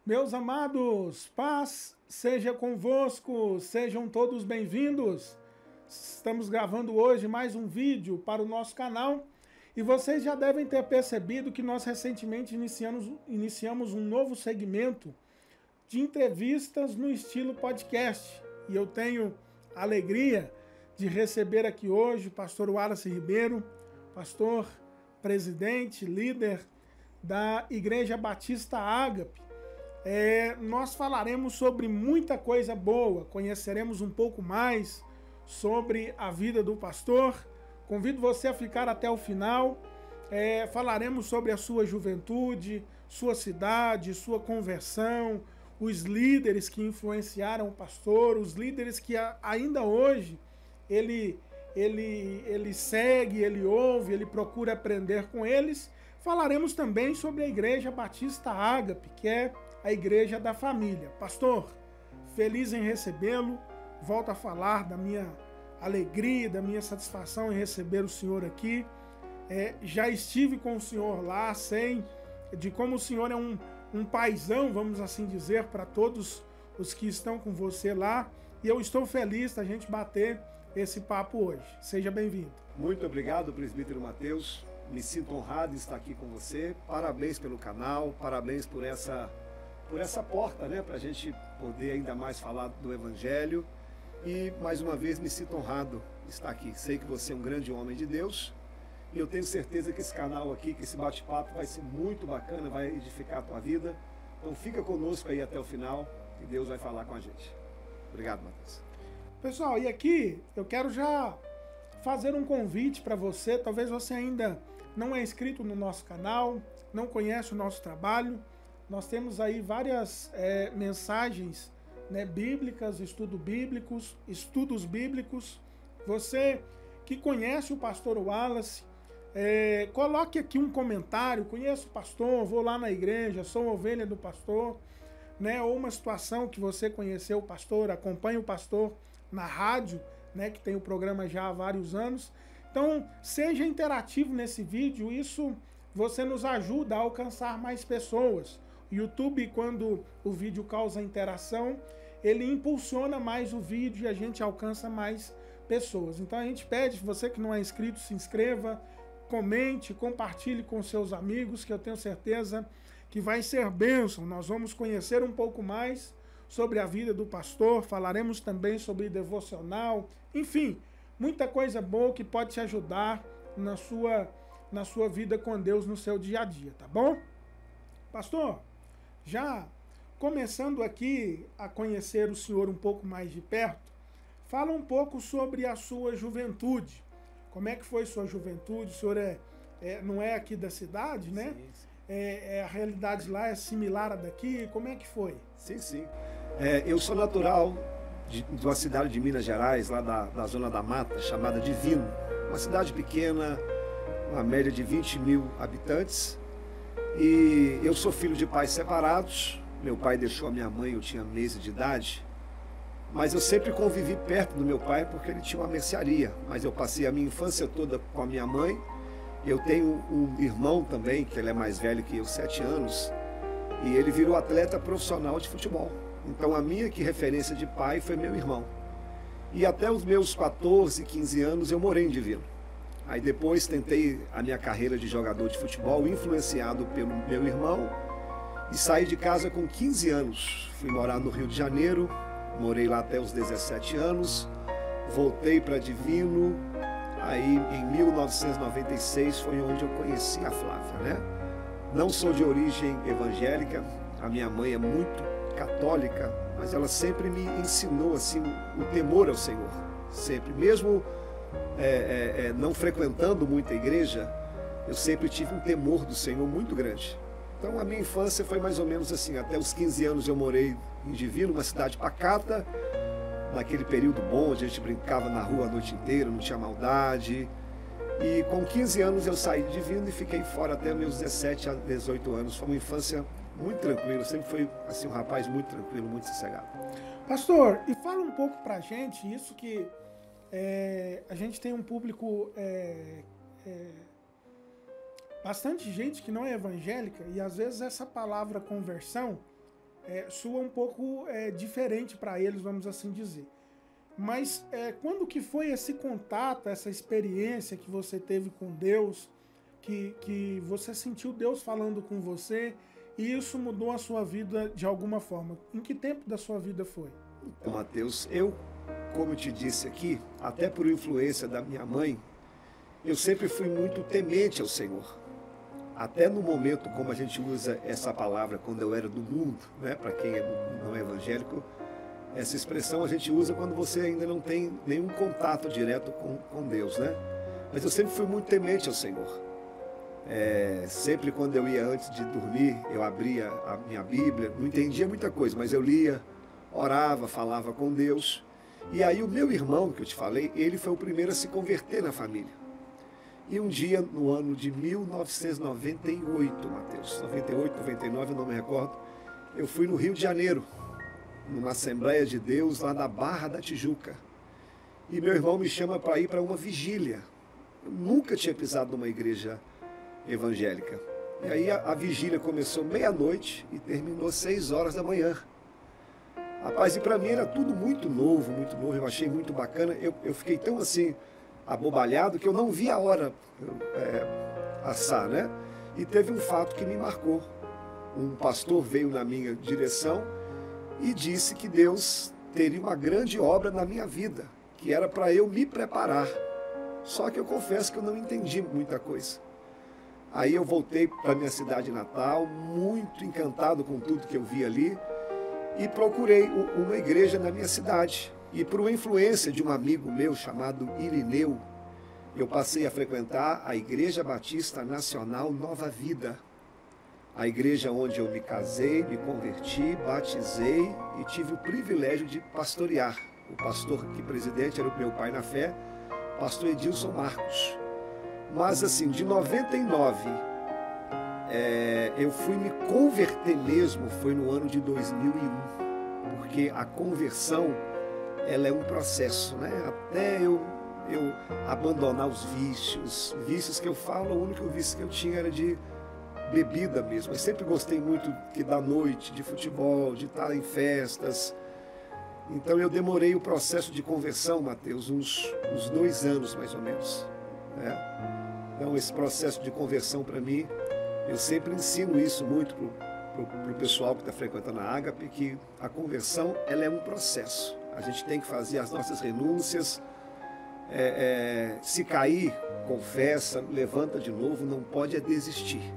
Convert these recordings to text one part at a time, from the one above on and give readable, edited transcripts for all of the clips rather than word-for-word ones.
Meus amados, paz seja convosco, sejam todos bem-vindos. Estamos gravando hoje mais um vídeo para o nosso canal e vocês já devem ter percebido que nós recentemente iniciamos um novo segmento de entrevistas no estilo podcast. E eu tenho a alegria de receber aqui hoje o pastor Wallace Ribeiro, pastor, presidente, líder da Igreja Batista Ágape. Nós falaremos sobre muita coisa boa, conheceremos um pouco mais sobre a vida do pastor. Convido você a ficar até o final. Falaremos sobre a sua juventude, sua cidade, sua conversão, os líderes que influenciaram o pastor, os líderes que ainda hoje ele segue, ele ouve, ele procura aprender com eles. Falaremos também sobre a Igreja Batista Ágape, que é a igreja da família. Pastor, feliz em recebê-lo. Volto a falar da minha alegria, da minha satisfação em receber o senhor aqui. Já estive com o senhor lá, sei de como o senhor é um paizão, vamos assim dizer, para todos os que estão com você lá. E eu estou feliz da gente bater esse papo hoje. Seja bem-vindo. Muito obrigado, presbítero Mateus. Me sinto honrado em estar aqui com você. Parabéns pelo canal, parabéns por essa porta, né, para a gente poder ainda mais falar do Evangelho. E, mais uma vez, me sinto honrado de estar aqui. Sei que você é um grande homem de Deus e eu tenho certeza que esse canal aqui, que esse bate-papo vai ser muito bacana, vai edificar a tua vida. Então, fica conosco aí até o final e Deus vai falar com a gente. Obrigado, Matheus. Pessoal, e aqui eu quero já fazer um convite para você. Talvez você ainda não é inscrito no nosso canal, não conhece o nosso trabalho. Nós temos aí várias mensagens, né, bíblicas, estudos bíblicos. Você que conhece o pastor Wallace, coloque aqui um comentário: conheço o pastor, vou lá na igreja, sou ovelha do pastor, né? Ou uma situação que você conheceu o pastor, acompanha o pastor na rádio, né, que tem o programa já há vários anos. Então, seja interativo nesse vídeo, isso você nos ajuda a alcançar mais pessoas. O YouTube, quando o vídeo causa interação, ele impulsiona mais o vídeo e a gente alcança mais pessoas. Então a gente pede, você que não é inscrito, se inscreva, comente, compartilhe com seus amigos, que eu tenho certeza que vai ser bênção. Nós vamos conhecer um pouco mais sobre a vida do pastor, falaremos também sobre devocional, enfim, muita coisa boa que pode te ajudar na sua vida com Deus no seu dia a dia, tá bom? Pastor, já começando aqui a conhecer o senhor um pouco mais de perto, fala um pouco sobre a sua juventude. Como é que foi sua juventude? O senhor não é aqui da cidade, né? Sim, sim. A realidade lá é similar à daqui? Como é que foi? Sim, sim. Eu sou natural de uma cidade de Minas Gerais, lá da Zona da Mata, chamada Divino. Uma cidade pequena, uma média de 20 mil habitantes. E eu sou filho de pais separados. Meu pai deixou a minha mãe, eu tinha meses de idade. Mas eu sempre convivi perto do meu pai porque ele tinha uma mercearia. Mas eu passei a minha infância toda com a minha mãe. Eu tenho um irmão também, que ele é mais velho que eu, 7 anos. E ele virou atleta profissional de futebol. Então a minha referência de pai foi meu irmão. E até os meus 14, 15 anos eu morei em Divino. Aí depois tentei a minha carreira de jogador de futebol, influenciado pelo meu irmão, e saí de casa com 15 anos. Fui morar no Rio de Janeiro, morei lá até os 17 anos, voltei para Divino, aí em 1996 foi onde eu conheci a Flávia, né? Não sou de origem evangélica, a minha mãe é muito católica, mas ela sempre me ensinou assim o temor ao Senhor, sempre, mesmo não frequentando muita igreja, eu sempre tive um temor do Senhor muito grande. Então a minha infância foi mais ou menos assim. Até os 15 anos eu morei em Divino, uma cidade pacata, naquele período bom, onde a gente brincava na rua a noite inteira, não tinha maldade. E com 15 anos eu saí de Divino e fiquei fora até meus 17 a 18 anos. Foi uma infância muito tranquila, sempre fui assim, um rapaz muito tranquilo, muito sossegado. Pastor, e fala um pouco pra gente, isso que a gente tem um público bastante gente que não é evangélica, e às vezes essa palavra conversão soa um pouco diferente para eles, vamos assim dizer. Mas quando que foi esse contato, essa experiência que você teve com Deus, que você sentiu Deus falando com você e isso mudou a sua vida de alguma forma? Em que tempo da sua vida foi? Então, Mateus, eu, como eu te disse aqui, até por influência da minha mãe, eu sempre fui muito temente ao Senhor. Até no momento, como a gente usa essa palavra quando eu era do mundo, né? Para quem não é evangélico, essa expressão a gente usa quando você ainda não tem nenhum contato direto com Deus, né? Mas eu sempre fui muito temente ao Senhor. Sempre quando eu ia antes de dormir, eu abria a minha Bíblia, não entendia muita coisa, mas eu lia, orava, falava com Deus. E aí o meu irmão, que eu te falei, ele foi o primeiro a se converter na família. E um dia, no ano de 1998, Mateus, 98, 99, eu não me recordo, eu fui no Rio de Janeiro, numa Assembleia de Deus lá na Barra da Tijuca. E meu irmão me chama para ir para uma vigília. Eu nunca tinha pisado numa igreja evangélica. E aí a vigília começou meia-noite e terminou 6 horas da manhã. Rapaz, e para mim era tudo muito novo, eu achei muito bacana. Eu fiquei tão assim, abobalhado, que eu não vi a hora passar, né? E teve um fato que me marcou. Um pastor veio na minha direção e disse que Deus teria uma grande obra na minha vida, que era para eu me preparar. Só que eu confesso que eu não entendi muita coisa. Aí eu voltei para minha cidade natal, muito encantado com tudo que eu vi ali, e procurei uma igreja na minha cidade. E por influência de um amigo meu chamado Irineu, eu passei a frequentar a Igreja Batista Nacional Nova Vida. A igreja onde eu me casei, me converti, batizei e tive o privilégio de pastorear. O pastor aqui presidente era o meu pai na fé, pastor Edilson Marcos. Mas assim, de 99, eu fui me converter mesmo, foi no ano de 2001. Porque a conversão, ela é um processo, né? Até eu abandonar os vícios que eu falo, o único vício que eu tinha era de bebida mesmo. Eu sempre gostei muito da noite, de futebol, de estar em festas. Então eu demorei o processo de conversão, Mateus, uns 2 anos mais ou menos, né? Então esse processo de conversão para mim, eu sempre ensino isso muito para o pessoal que está frequentando a Ágape, que a conversão ela é um processo. A gente tem que fazer as nossas renúncias, se cair, confessa, levanta de novo, não pode desistir.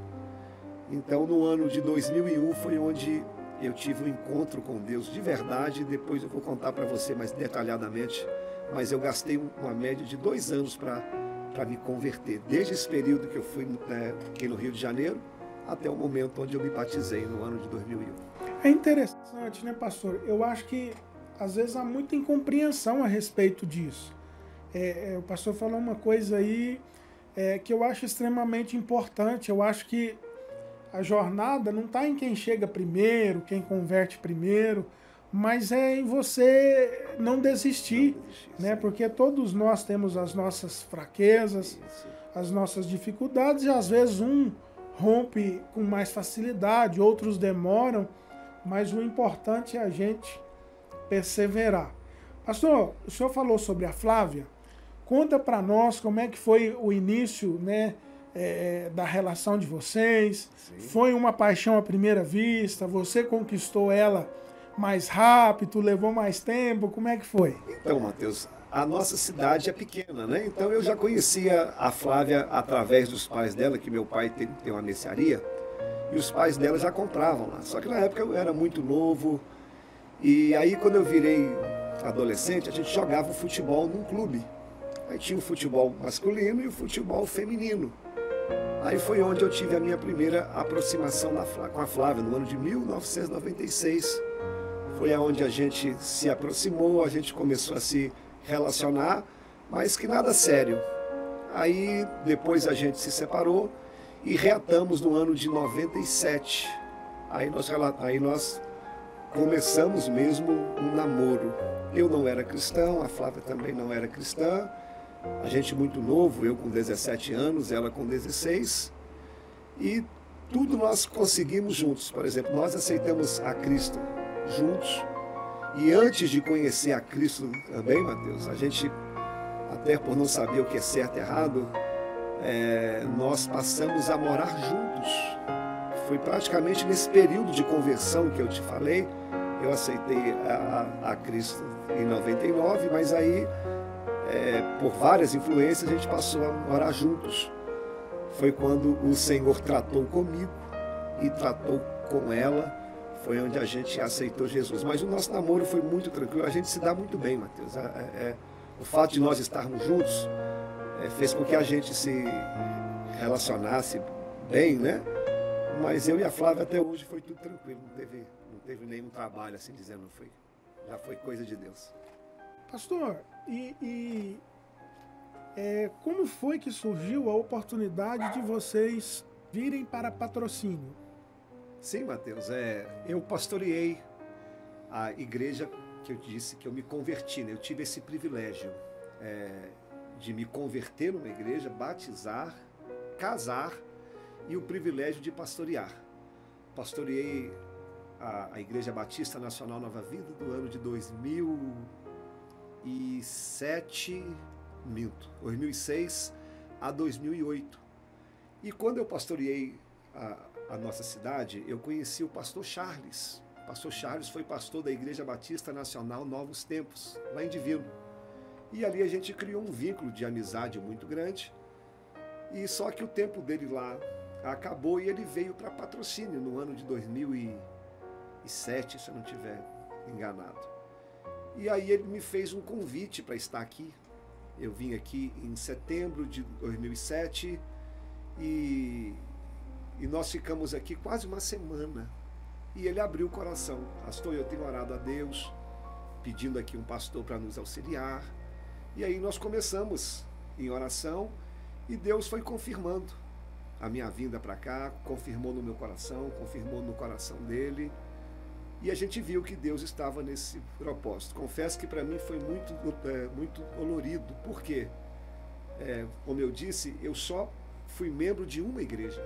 Então no ano de 2001 foi onde eu tive um encontro com Deus de verdade. Depois eu vou contar para você mais detalhadamente, mas eu gastei uma média de 2 anos para me converter, desde esse período que eu fui aqui no Rio de Janeiro até o momento onde eu me batizei no ano de 2001. É interessante, né, pastor? Eu acho que às vezes há muita incompreensão a respeito disso. O pastor falou uma coisa aí que eu acho extremamente importante. Eu acho que a jornada não está em quem chega primeiro, quem converte primeiro, mas é em você não desistir, né? Porque todos nós temos as nossas fraquezas, as nossas dificuldades, e às vezes um rompe com mais facilidade, outros demoram, mas o importante é a gente perseverar. Pastor, o senhor falou sobre a Flávia. Conta para nós como é que foi o início, né, da relação de vocês. Sim. Foi uma paixão à primeira vista? Você conquistou ela mais rápido, levou mais tempo? Como é que foi? Então, Mateus, a nossa cidade é pequena, né? Então eu já conhecia a Flávia através dos pais dela, que meu pai tem uma mercearia, e os pais dela já compravam lá. Só que na época eu era muito novo, e aí quando eu virei adolescente, a gente jogava futebol num clube. Aí tinha o futebol masculino e o futebol feminino. Aí foi onde eu tive a minha primeira aproximação com a Flávia, no ano de 1996. Foi onde a gente se aproximou, a gente começou a se relacionar, mas que nada sério. Aí depois a gente se separou e reatamos no ano de 97. Aí nós começamos mesmo um namoro. Eu não era cristão, a Flávia também não era cristã. A gente muito novo, eu com 17 anos, ela com 16. E tudo nós conseguimos juntos. Por exemplo, nós aceitamos a Cristo juntos. E antes de conhecer a Cristo também, Mateus, a gente, até por não saber o que é certo e errado, nós passamos a morar juntos. Foi praticamente nesse período de conversão que eu te falei. Eu aceitei a Cristo em 99, mas aí, por várias influências, a gente passou a morar juntos. Foi quando o Senhor tratou comigo e tratou com ela. Foi onde a gente aceitou Jesus. Mas o nosso namoro foi muito tranquilo. A gente se dá muito bem, Mateus. O fato de nós estarmos juntos fez com que a gente se relacionasse bem, né? Mas eu e a Flávia até hoje foi tudo tranquilo. Não teve nenhum trabalho, assim dizendo. Já foi coisa de Deus. Pastor, como foi que surgiu a oportunidade de vocês virem para Patrocínio? Sim, Mateus, eu pastoreei a igreja que eu disse que eu me converti, né? Eu tive esse privilégio de me converter numa igreja, batizar, casar e o privilégio de pastorear. Pastoreei a Igreja Batista Nacional Nova Vida do ano de 2006 a 2008. E quando eu pastoreei a nossa cidade, eu conheci o pastor Charles. O pastor Charles foi pastor da Igreja Batista Nacional Novos Tempos, lá em Divino. E ali a gente criou um vínculo de amizade muito grande. E só que o tempo dele lá acabou e ele veio para Patrocínio no ano de 2007, se eu não estiver enganado. E aí ele me fez um convite para estar aqui. Eu vim aqui em setembro de 2007 e nós ficamos aqui quase uma semana. E ele abriu o coração. Pastor, eu tenho orado a Deus, pedindo aqui um pastor para nos auxiliar. E aí nós começamos em oração e Deus foi confirmando a minha vinda para cá, confirmou no meu coração, confirmou no coração dele. E a gente viu que Deus estava nesse propósito. Confesso que para mim foi muito dolorido. Por quê? Como eu disse, eu só fui membro de uma igreja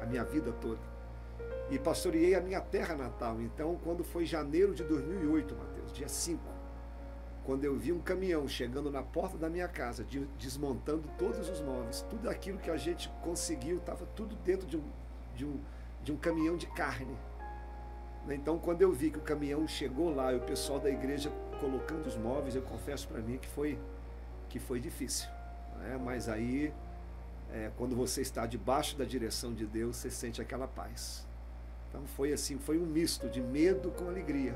a minha vida toda. E pastoreei a minha terra natal. Então, quando foi janeiro de 2008, Mateus, dia 5, quando eu vi um caminhão chegando na porta da minha casa, desmontando todos os móveis, tudo aquilo que a gente conseguiu, estava tudo dentro de um caminhão de carne. Então, quando eu vi que o caminhão chegou lá e o pessoal da igreja colocando os móveis, eu confesso para mim que foi difícil. Mas aí, quando você está debaixo da direção de Deus, você sente aquela paz. Então foi assim, foi um misto de medo com alegria.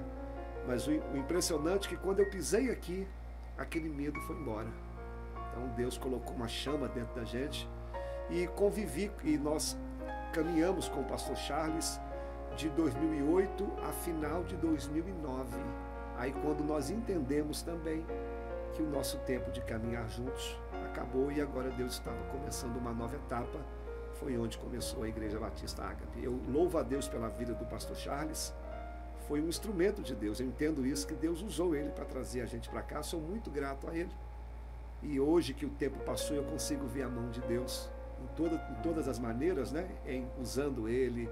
Mas o impressionante é que quando eu pisei aqui, aquele medo foi embora. Então Deus colocou uma chama dentro da gente e convivi, e nós caminhamos com o pastor Charles de 2008 a final de 2009. Aí quando nós entendemos também que o nosso tempo de caminhar juntos acabou e agora Deus estava começando uma nova etapa, foi onde começou a Igreja Batista Ágape. Eu louvo a Deus pela vida do pastor Charles, foi um instrumento de Deus, eu entendo isso, que Deus usou ele para trazer a gente para cá, sou muito grato a ele. E hoje que o tempo passou, eu consigo ver a mão de Deus em todas as maneiras, né? Usando ele.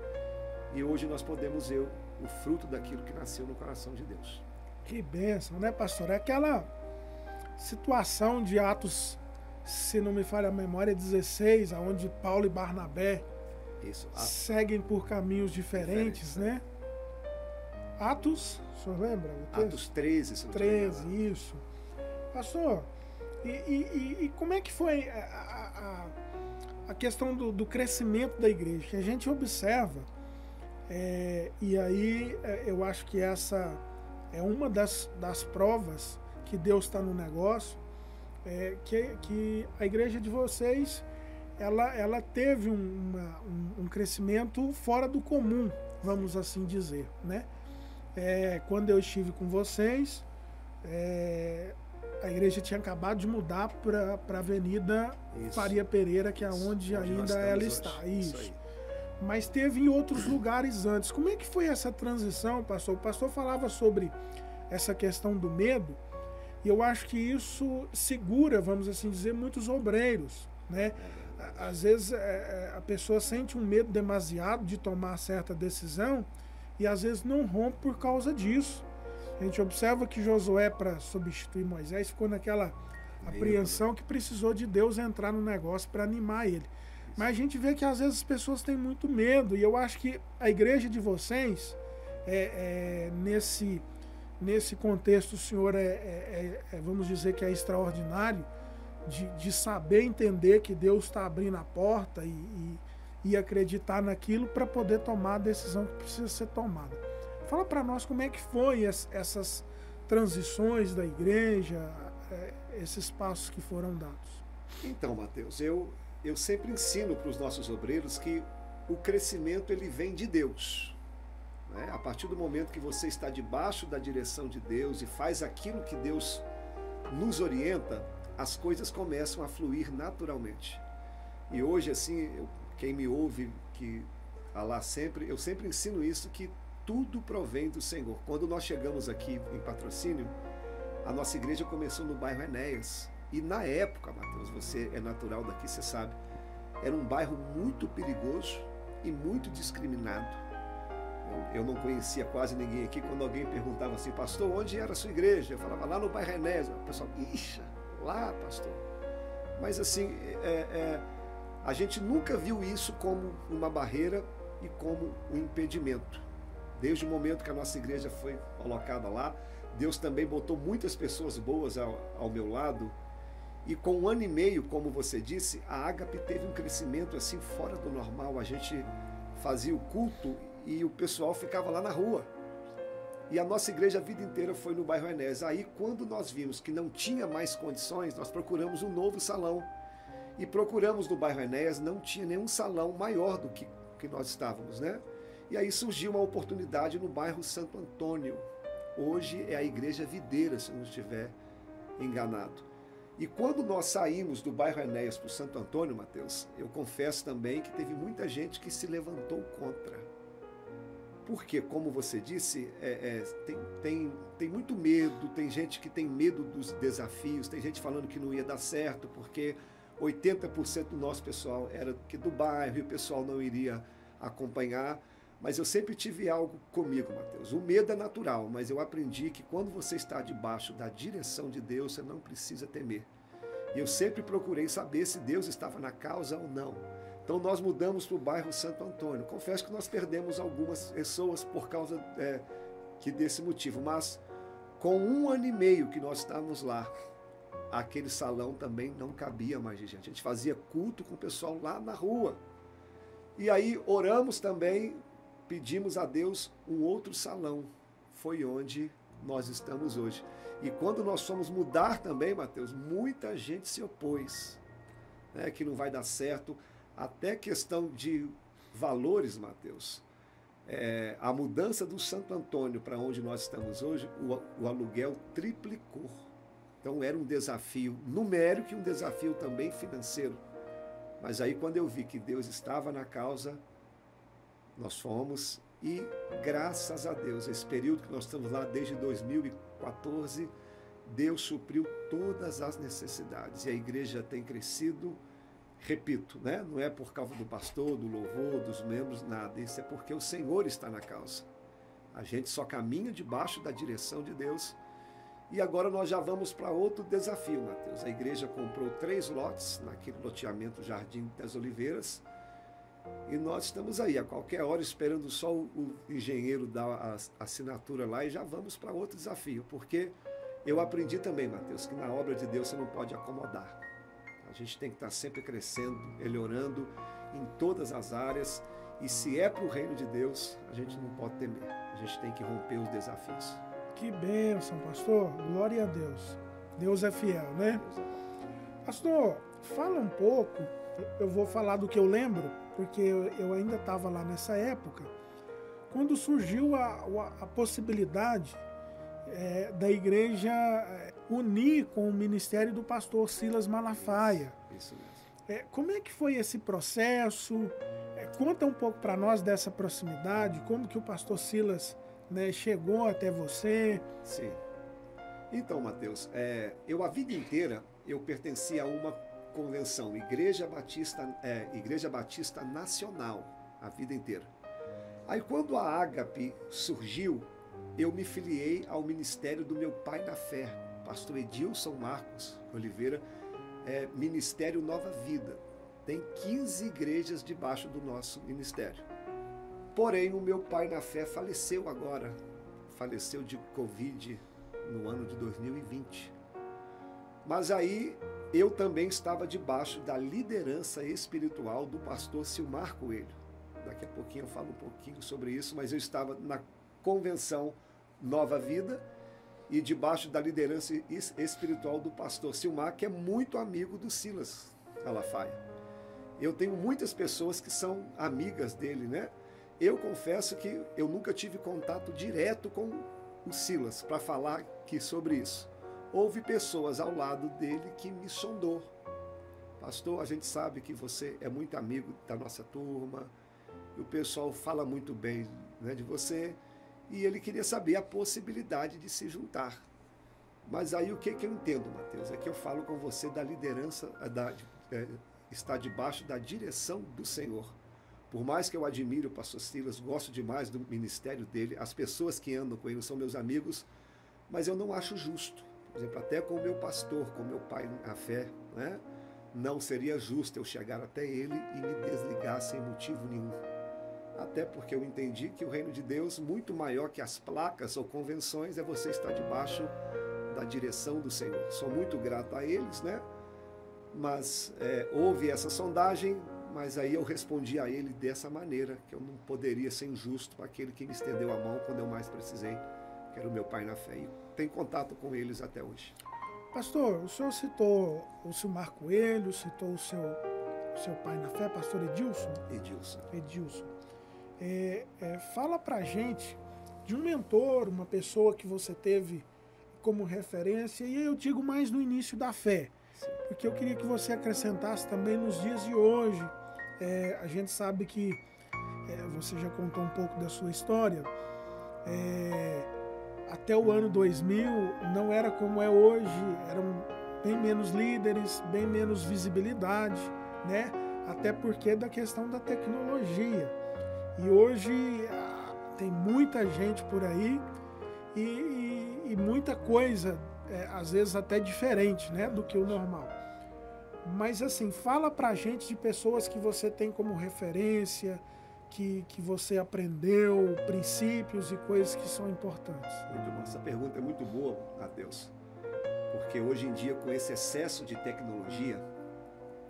E hoje nós podemos ver o fruto daquilo que nasceu no coração de Deus. Que bênção, né, pastor? É aquela situação de Atos, se não me falha a memória, 16, onde Paulo e Barnabé seguem por caminhos diferentes, né? Atos, o senhor lembra? Atos 13, se não 13, isso. Pastor, e como é que foi a questão do crescimento da igreja? Que a gente observa, e aí eu acho que essa é uma das provas que Deus está no negócio, que a igreja de vocês, ela teve um crescimento fora do comum, vamos assim dizer, né? Quando eu estive com vocês, a igreja tinha acabado de mudar para a Avenida Faria Pereira, que é onde ainda ela está. Isso. Mas teve em outros lugares antes. Como é que foi essa transição, pastor? O pastor falava sobre essa questão do medo, e eu acho que isso segura, vamos assim dizer, muitos obreiros, né? às vezes a pessoa sente um medo demasiado de tomar certa decisão e às vezes não rompe por causa disso. A gente observa que Josué, para substituir Moisés, ficou naquela apreensão que precisou de Deus entrar no negócio para animar ele. Mas a gente vê que às vezes as pessoas têm muito medo, e eu acho que a igreja de vocês, nesse contexto, o senhor vamos dizer que é extraordinário, de saber entender que Deus está abrindo a porta e acreditar naquilo para poder tomar a decisão que precisa ser tomada. Fala para nós como é que foi essas transições da igreja, esses passos que foram dados. Então, Mateus, eu sempre ensino para os nossos obreiros que o crescimento ele vem de Deus. Né? A partir do momento que você está debaixo da direção de Deus e faz aquilo que Deus nos orienta, as coisas começam a fluir naturalmente. E hoje, assim, quem me ouve, eu sempre ensino isso, que tudo provém do Senhor. Quando nós chegamos aqui em Patrocínio, a nossa igreja começou no bairro Enéas. E na época, Mateus, você é natural daqui, você sabe, era um bairro muito perigoso e muito discriminado. Eu não conhecia quase ninguém aqui. Quando alguém perguntava assim, pastor, onde era a sua igreja? Eu falava, lá no bairro Enéas. O pessoal, ixi, lá, pastor. Mas assim, a gente nunca viu isso como uma barreira e como um impedimento. Desde o momento que a nossa igreja foi colocada lá, Deus também botou muitas pessoas boas ao meu lado. E com 1 ano e meio, como você disse, a Ágape teve um crescimento assim fora do normal. A gente fazia o culto e o pessoal ficava lá na rua. E a nossa igreja a vida inteira foi no bairro Enéas. Aí, quando nós vimos que não tinha mais condições, nós procuramos um novo salão. E procuramos no bairro Enéas, não tinha nenhum salão maior do que nós estávamos, né? E aí surgiu uma oportunidade no bairro Santo Antônio. Hoje é a Igreja Videira, se eu não estiver enganado. E quando nós saímos do bairro Enéas para o Santo Antônio, Mateus, eu confesso também que teve muita gente que se levantou contra. Porque, como você disse, tem muito medo, tem gente que tem medo dos desafios, tem gente falando que não ia dar certo, porque 80% do nosso pessoal era do bairro e o pessoal não iria acompanhar. Mas eu sempre tive algo comigo, Mateus. O medo é natural, mas eu aprendi que quando você está debaixo da direção de Deus, você não precisa temer. E eu sempre procurei saber se Deus estava na causa ou não. Então nós mudamos para o bairro Santo Antônio. Confesso que nós perdemos algumas pessoas por causa desse motivo, mas com 1 ano e meio que nós estávamos lá, aquele salão também não cabia mais de gente. A gente fazia culto com o pessoal lá na rua. E aí oramos também, pedimos a Deus um outro salão. Foi onde nós estamos hoje. E quando nós fomos mudar também, Mateus, muita gente se opôs, né, que não vai dar certo. Até questão de valores, Mateus. A mudança do Santo Antônio para onde nós estamos hoje, o aluguel triplicou. Então era um desafio numérico e um desafio também financeiro. Mas aí quando eu vi que Deus estava na causa, nós fomos e graças a Deus, esse período que nós estamos lá desde 2014, Deus supriu todas as necessidades e a igreja tem crescido, repito, né? Não é por causa do pastor, do louvor, dos membros, nada, isso é porque o Senhor está na causa. A gente só caminha debaixo da direção de Deus. E agora nós já vamos para outro desafio, Mateus. A igreja comprou 3 lotes naquele loteamento Jardim das Oliveiras. E nós estamos aí, a qualquer hora, esperando só o engenheiro dar a assinatura lá e já vamos para outro desafio. Porque eu aprendi também, Mateus, que na obra de Deus você não pode acomodar. A gente tem que estar sempre crescendo, melhorando em todas as áreas. E se é para o reino de Deus, a gente não pode temer. A gente tem que romper os desafios. Que bênção, pastor. Glória a Deus. Deus é fiel, né? Pastor, fala um pouco. Eu vou falar do que eu lembro, porque eu ainda estava lá nessa época, quando surgiu a possibilidade da igreja unir com o ministério do pastor Silas Malafaia. Isso mesmo. Como é que foi esse processo? Conta um pouco para nós dessa proximidade, como que o pastor Silas, né, chegou até você. Sim. Então, Mateus, eu a vida inteira eu pertencia a uma convenção, Igreja Batista Nacional, a vida inteira. Aí quando a Ágape surgiu, eu me filiei ao ministério do meu pai na fé, pastor Edilson Marcos Oliveira, Ministério Nova Vida. Tem 15 igrejas debaixo do nosso ministério. Porém, o meu pai na fé faleceu agora. Faleceu de Covid no ano de 2020. Mas aí eu também estava debaixo da liderança espiritual do pastor Silmar Coelho. Daqui a pouquinho eu falo um pouquinho sobre isso, mas eu estava na convenção Nova Vida e debaixo da liderança espiritual do pastor Silmar, que é muito amigo do Silas Malafaia. Eu tenho muitas pessoas que são amigas dele, né? Eu confesso que eu nunca tive contato direto com o Silas para falar aqui sobre isso. Houve pessoas ao lado dele que me sondou. Pastor, a gente sabe que você é muito amigo da nossa turma, e o pessoal fala muito bem, né, de você, e ele queria saber a possibilidade de se juntar. Mas aí o que eu entendo, Mateus? É que eu falo com você da liderança, está debaixo da direção do Senhor. Por mais que eu admire o pastor Silas, gosto demais do ministério dele, as pessoas que andam com ele são meus amigos, mas eu não acho justo. Por exemplo, até com o meu pastor, com o meu pai na fé, né? Não seria justo eu chegar até ele e me desligar sem motivo nenhum. Até porque eu entendi que o reino de Deus, muito maior que as placas ou convenções, é você estar debaixo da direção do Senhor. Sou muito grato a eles, né? Mas houve essa sondagem, mas aí eu respondi a ele dessa maneira, que eu não poderia ser injusto para aquele que me estendeu a mão quando eu mais precisei, que era o meu pai na fé. E tenho contato com eles até hoje. Pastor, o senhor citou o Silmar Coelho, citou o seu pai na fé, pastor Edilson? Edilson. Fala pra gente de um mentor, uma pessoa que você teve como referência, e eu digo mais no início da fé, porque eu queria que você acrescentasse também nos dias de hoje. A gente sabe que você já contou um pouco da sua história. Até o ano 2000 não era como é hoje, eram bem menos líderes, bem menos visibilidade, né? Até porque da questão da tecnologia. E hoje tem muita gente por aí e muita coisa, às vezes até diferente, né, do que o normal. Mas assim, fala pra gente de pessoas que você tem como referência, que você aprendeu, princípios e coisas que são importantes. Muito bom. Essa pergunta é muito boa, Mateus, porque hoje em dia, com esse excesso de tecnologia,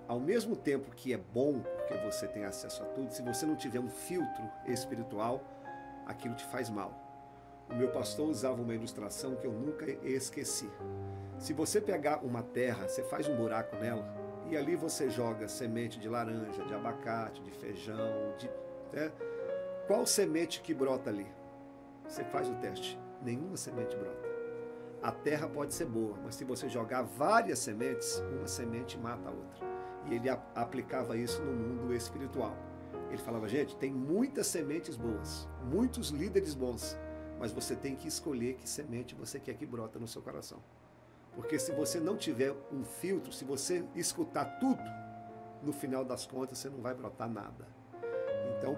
ao mesmo tempo que é bom, porque você tem acesso a tudo, se você não tiver um filtro espiritual, aquilo te faz mal. O meu pastor usava uma ilustração que eu nunca esqueci. Se você pegar uma terra, você faz um buraco nela, e ali você joga semente de laranja, de abacate, de feijão, qual semente que brota ali? Você faz o teste. Nenhuma semente brota. A terra pode ser boa, mas se você jogar várias sementes, uma semente mata a outra. E ele aplicava isso no mundo espiritual. Ele falava, gente, tem muitas sementes boas, muitos líderes bons, mas você tem que escolher que semente você quer que brota no seu coração. Porque se você não tiver um filtro, se você escutar tudo, no final das contas você não vai brotar nada. Então,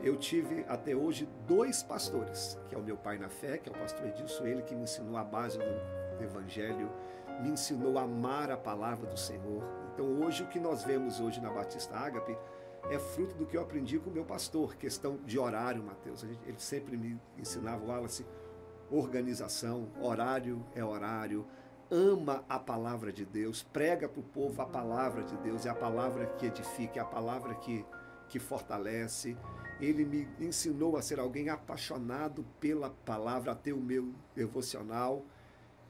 eu tive até hoje 2 pastores, que é o meu pai na fé, que é o pastor Edilson, ele que me ensinou a base do Evangelho, me ensinou a amar a palavra do Senhor. Então, hoje, o que nós vemos hoje na Batista Ágape é fruto do que eu aprendi com o meu pastor, questão de horário, Mateus. Ele sempre me ensinava, Wallace, organização, horário é horário, ama a palavra de Deus, prega para o povo a palavra de Deus, é a palavra que edifica, é a palavra que fortalece. Ele me ensinou a ser alguém apaixonado pela palavra, a ter o meu devocional.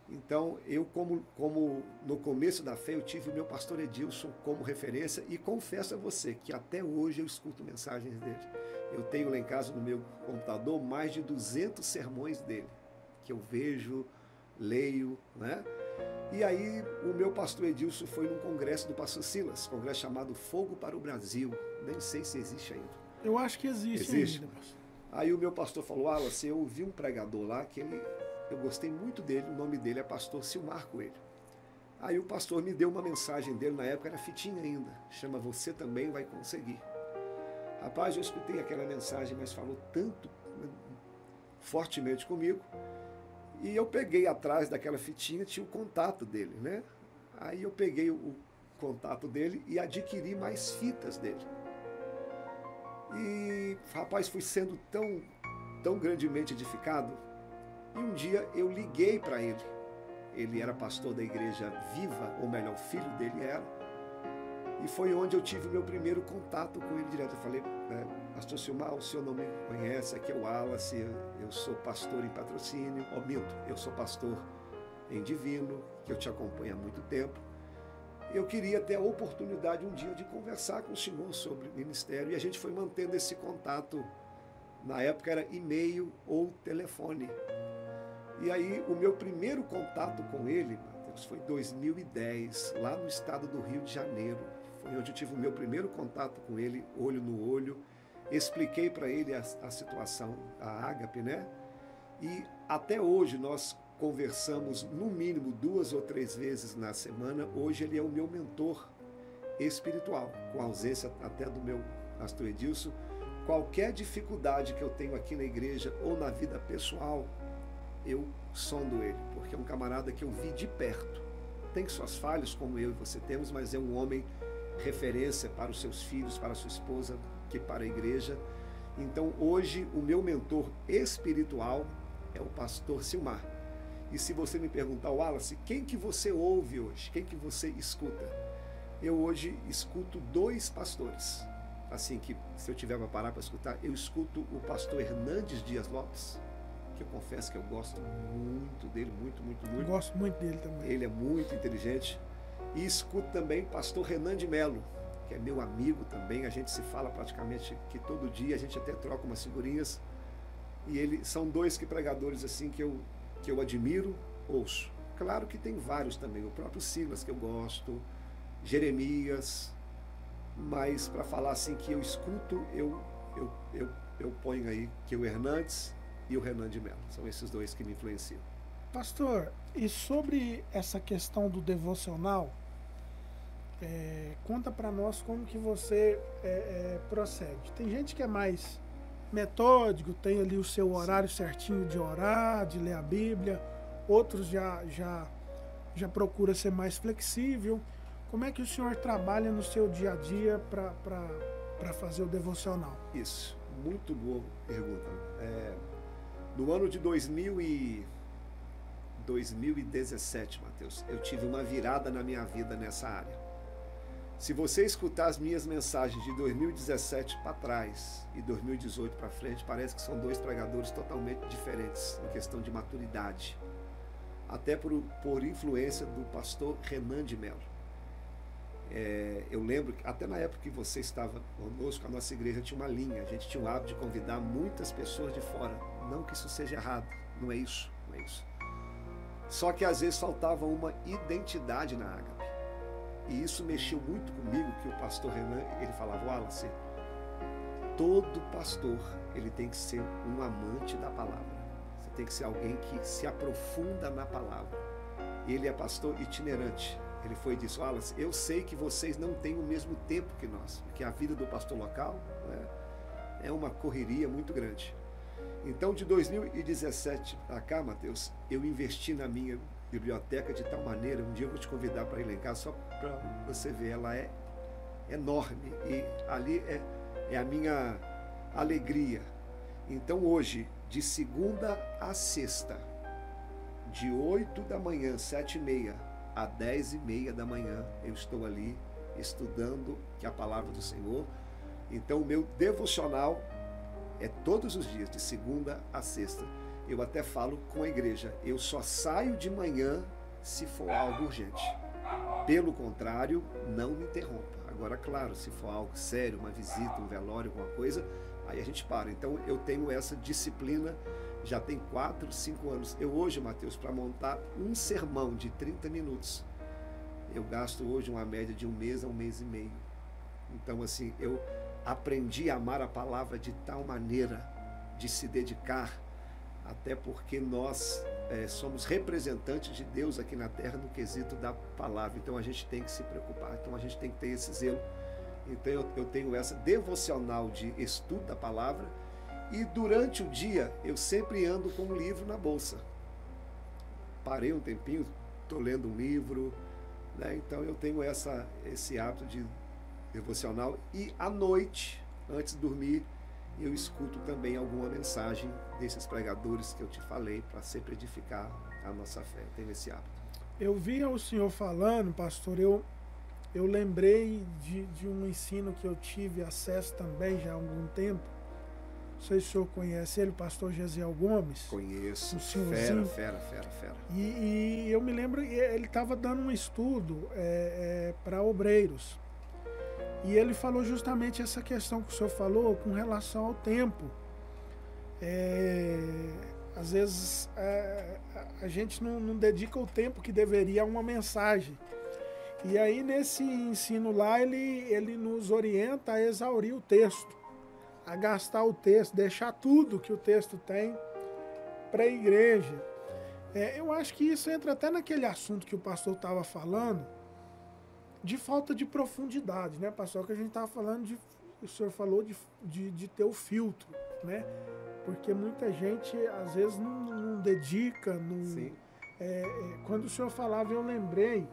Então, eu como no começo da fé, eu tive o meu pastor Edilson como referência e confesso a você que até hoje eu escuto mensagens dele. Eu tenho lá em casa no meu computador mais de 200 sermões dele, que eu vejo, leio, né? E aí o meu pastor Edilson foi num congresso do pastor Silas, congresso chamado Fogo para o Brasil, nem sei se existe ainda. Eu acho que existe ainda. Aí o meu pastor falou, Wallace, eu ouvi um pregador lá que eu gostei muito dele, o nome dele é pastor Silmar Coelho. Aí o pastor me deu uma mensagem dele, na época era fitinha ainda, chama Você Também Vai Conseguir. Rapaz, eu escutei aquela mensagem, mas falou tanto, fortemente comigo, e eu peguei atrás daquela fitinha, tinha o contato dele, né? Aí eu peguei o contato dele e adquiri mais fitas dele. E, rapaz, fui sendo tão grandemente edificado, e um dia eu liguei para ele. Ele era pastor da igreja Viva, ou melhor, o filho dele era, e foi onde eu tive o meu primeiro contato com ele direto. Eu falei, pastor Silmar, o senhor não me conhece, aqui é o Wallace, eu sou pastor em Patrocínio, eu sou pastor em Divino, que eu te acompanho há muito tempo. Eu queria ter a oportunidade um dia de conversar com o senhor sobre ministério, e a gente foi mantendo esse contato. Na época era e-mail ou telefone. E aí o meu primeiro contato com ele, Mateus, foi em 2010, lá no estado do Rio de Janeiro. Foi onde eu tive o meu primeiro contato com ele, olho no olho. Expliquei para ele a situação da Ágape, né? E até hoje nós conversamos no mínimo 2 ou 3 vezes na semana. Hoje ele é o meu mentor espiritual, com ausência até do meu pastor Edilson. Qualquer dificuldade que eu tenho aqui na igreja ou na vida pessoal, eu sondo ele, porque é um camarada que eu vi de perto. Tem suas falhas, como eu e você temos, mas é um homem referência para os seus filhos, para a sua esposa, que para a igreja. Então hoje o meu mentor espiritual é o pastor Silmar. E se você me perguntar, Wallace, quem que você ouve hoje? Quem que você escuta? Eu hoje escuto 2 pastores. Assim que, se eu tiver para parar para escutar, eu escuto o pastor Hernandes Dias Lopes, que eu confesso que eu gosto muito dele, muito. Eu gosto muito dele também. Ele é muito inteligente. E escuto também o pastor Renan de Melo, que é meu amigo também. A gente se fala praticamente que todo dia, a gente até troca umas figurinhas. E são 2 pregadores assim que eu admiro, ouço. Claro que tem vários também, o próprio Silas que eu gosto, Jeremias, mas para falar assim que eu escuto, eu ponho aí que o Hernandes e o Renan de Melo, são esses 2 que me influenciam. Pastor, e sobre essa questão do devocional, conta para nós como que você procede. Tem gente que é mais metódico, tem ali o seu horário certinho de orar, de ler a Bíblia, outros já procura ser mais flexível. Como é que o senhor trabalha no seu dia a dia para fazer o devocional? Isso, muito boa pergunta. No ano de 2017, Mateus, eu tive uma virada na minha vida nessa área. Se você escutar as minhas mensagens de 2017 para trás e 2018 para frente, parece que são 2 pregadores totalmente diferentes em questão de maturidade. Até por influência do pastor Renan de Melo. Eu lembro que até na época que você estava conosco, a nossa igreja tinha uma linha, a gente tinha o hábito de convidar muitas pessoas de fora. Não que isso seja errado, não é isso. Só que às vezes faltava uma identidade na Ágape. E isso mexeu muito comigo, que o pastor Renan, ele falava, Wallace, todo pastor, ele tem que ser um amante da palavra. Você tem que ser alguém que se aprofunda na palavra. Ele é pastor itinerante. Ele foi e disse, Wallace, eu sei que vocês não têm o mesmo tempo que nós, porque a vida do pastor local, né, é uma correria muito grande. Então, de 2017 para cá, Mateus, eu investi na minha biblioteca de tal maneira, um dia eu vou te convidar para ir lá em casa, só para você ver, ela é enorme, e ali é a minha alegria. Então, hoje, de segunda a sexta, de 8 da manhã, 7h30, a 10h30 da manhã, eu estou ali estudando a palavra do Senhor. Então o meu devocional é todos os dias, de segunda a sexta. Eu até falo com a igreja, eu só saio de manhã se for algo urgente. Pelo contrário, não me interrompa. Agora, claro, se for algo sério, uma visita, um velório, alguma coisa, aí a gente para. Então eu tenho essa disciplina, já tem 4, 5 anos. Eu hoje, Mateus, para montar um sermão de 30 minutos, eu gasto hoje uma média de 1 mês a 1 mês e meio. Então, assim, eu aprendi a amar a palavra de tal maneira, de se dedicar até porque nós somos representantes de Deus aqui na terra no quesito da palavra. Então a gente tem que se preocupar, então a gente tem que ter esse zelo. Então eu tenho essa devocional de estudo da palavra, e durante o dia eu sempre ando com um livro na bolsa. Parei um tempinho, estou lendo um livro, né? Então eu tenho esse hábito de devocional, e à noite, antes de dormir, eu escuto também alguma mensagem desses pregadores que eu te falei, para sempre edificar a nossa fé. Eu tenho esse hábito. Eu vi o senhor falando, pastor, eu lembrei de um ensino que eu tive acesso também já há algum tempo. Não sei se o senhor conhece ele, o pastor Gesiel Gomes. Conheço, fera. E eu me lembro, ele estava dando um estudo para obreiros. E ele falou justamente essa questão que o senhor falou com relação ao tempo. Às vezes a gente não dedica o tempo que deveria a uma mensagem. E aí nesse ensino lá ele nos orienta a exaurir o texto, a gastar o texto, deixar tudo que o texto tem para a igreja. Eu acho que isso entra até naquele assunto que o pastor estava falando, de falta de profundidade, né, pastor? Que a gente estava falando o senhor falou de ter o filtro, né? Porque muita gente às vezes não dedica. Quando o senhor falava, eu lembrei,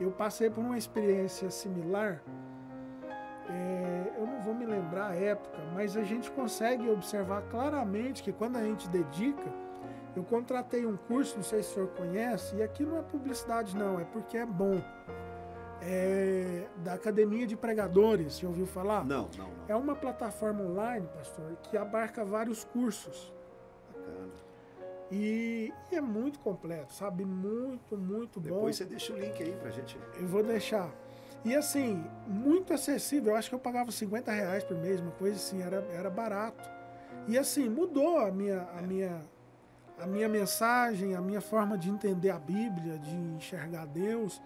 eu passei por uma experiência similar. Eu não vou me lembrar a época, mas a gente consegue observar claramente que quando a gente dedica. Eu contratei um curso, não sei se o senhor conhece, e aqui não é publicidade não, é porque é bom. Da Academia de Pregadores, já ouviu falar? Não. É uma plataforma online, pastor, que abarca vários cursos. Bacana. E é muito completo, sabe? Muito bom. Depois você deixa o link aí pra gente. Eu vou deixar. E assim, muito acessível. Eu acho que eu pagava R$50 por mês, uma coisa assim, era barato. E assim, mudou a minha mensagem, a minha forma de entender a Bíblia, de enxergar Deus.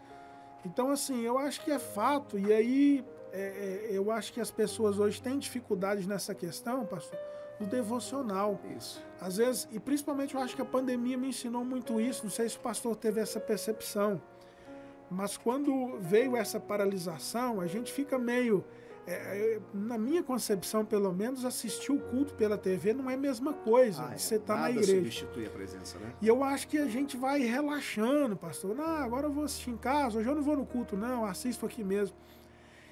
Então, assim, eu acho que é fato, e aí eu acho que as pessoas hoje têm dificuldades nessa questão, pastor, do devocional. Isso. Às vezes, e principalmente eu acho que a pandemia me ensinou muito isso, não sei se o pastor teve essa percepção, mas quando veio essa paralisação, a gente fica meio... na minha concepção, pelo menos, assistir o culto pela TV não é a mesma coisa de você estar na igreja. Nada substitui a presença, né? E eu acho que a gente vai relaxando, pastor. Não, agora eu vou assistir em casa, hoje eu não vou no culto não, assisto aqui mesmo.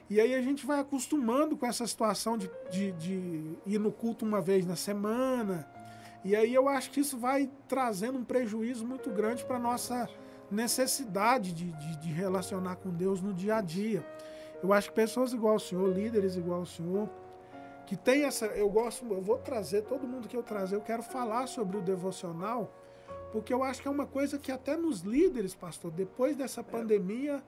E aí a gente vai acostumando com essa situação de ir no culto uma vez na semana. E aí eu acho que isso vai trazendo um prejuízo muito grande para a nossa necessidade de relacionar com Deus no dia a dia. Eu acho que pessoas igual ao senhor, líderes igual ao senhor, que tem essa... Eu vou trazer, todo mundo que eu trazer, eu quero falar sobre o devocional, porque eu acho que é uma coisa que até nos líderes, pastor, depois dessa pandemia,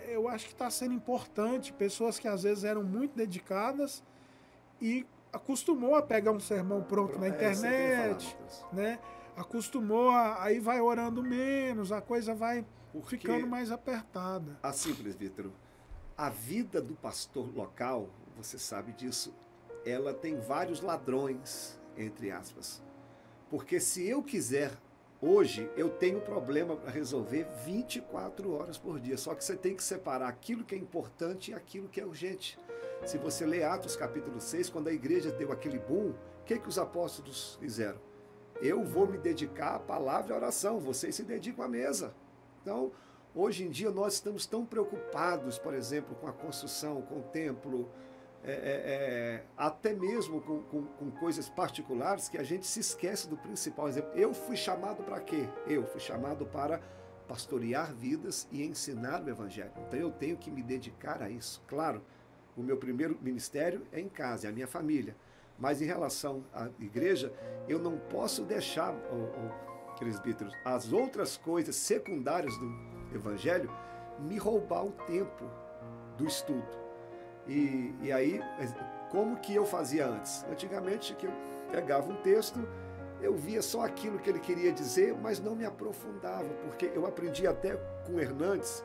eu acho que está sendo importante. Pessoas que às vezes eram muito dedicadas e acostumou a pegar um sermão pronto na internet, né? Acostumou aí vai orando menos, a coisa vai ficando mais apertada. Assim, presbítero, a vida do pastor local, você sabe disso, ela tem vários ladrões, entre aspas. Porque se eu quiser, hoje, eu tenho problema para resolver 24 horas por dia. Só que você tem que separar aquilo que é importante e aquilo que é urgente. Se você lê Atos capítulo 6, quando a igreja deu aquele boom, o que os apóstolos fizeram? Eu vou me dedicar à palavra e à oração, vocês se dedicam à mesa. Então, hoje em dia nós estamos tão preocupados, por exemplo, com a construção, com o templo, até mesmo com coisas particulares, que a gente se esquece do principal. Exemplo, eu fui chamado para quê? Eu fui chamado para pastorear vidas e ensinar o evangelho. Então eu tenho que me dedicar a isso. Claro, o meu primeiro ministério é em casa, é a minha família. Mas em relação à igreja, eu não posso deixar, presbíteros, as outras coisas secundárias do evangelho me roubar o tempo do estudo. E aí, como que eu fazia antes? Antigamente, que eu pegava um texto, eu via só aquilo que ele queria dizer, mas não me aprofundava, porque eu aprendi até com Hernandes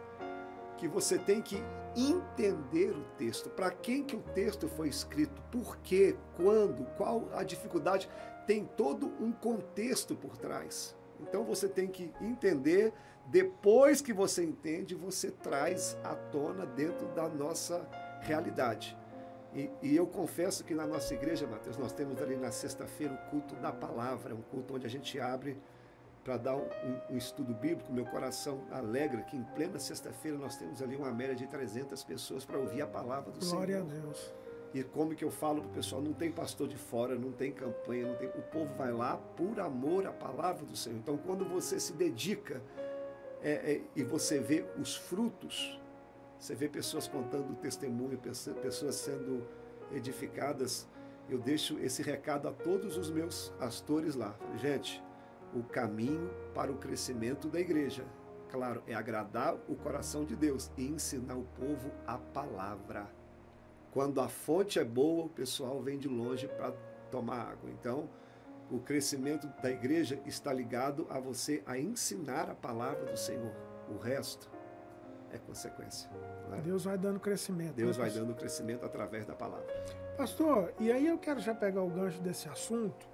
que você tem que entender o texto, para quem que o texto foi escrito, por quê, quando, qual a dificuldade. tem todo um contexto por trás. Então você tem que entender, depois que você entende, você traz à tona dentro da nossa realidade. E eu confesso que na nossa igreja, Mateus, nós temos ali na sexta-feira o culto da palavra, um culto onde a gente abre para dar um estudo bíblico. Meu coração alegra que em plena sexta-feira nós temos ali uma média de 300 pessoas para ouvir a palavra do Senhor. Glória a Deus. E como que eu falo para o pessoal, não tem pastor de fora, não tem campanha, o povo vai lá por amor à palavra do Senhor. Então quando você se dedica e você vê os frutos, você vê pessoas contando testemunho, pessoas sendo edificadas. Eu deixo esse recado a todos os meus pastores lá. Gente, o caminho para o crescimento da igreja, claro, é agradar o coração de Deus e ensinar o povo a palavra. Quando a fonte é boa, o pessoal vem de longe para tomar água. Então, o crescimento da igreja está ligado a você a ensinar a palavra do Senhor. O resto é consequência. Não é? Deus vai dando crescimento. Deus vai dando crescimento através da palavra. Pastor, e aí eu quero já pegar o gancho desse assunto.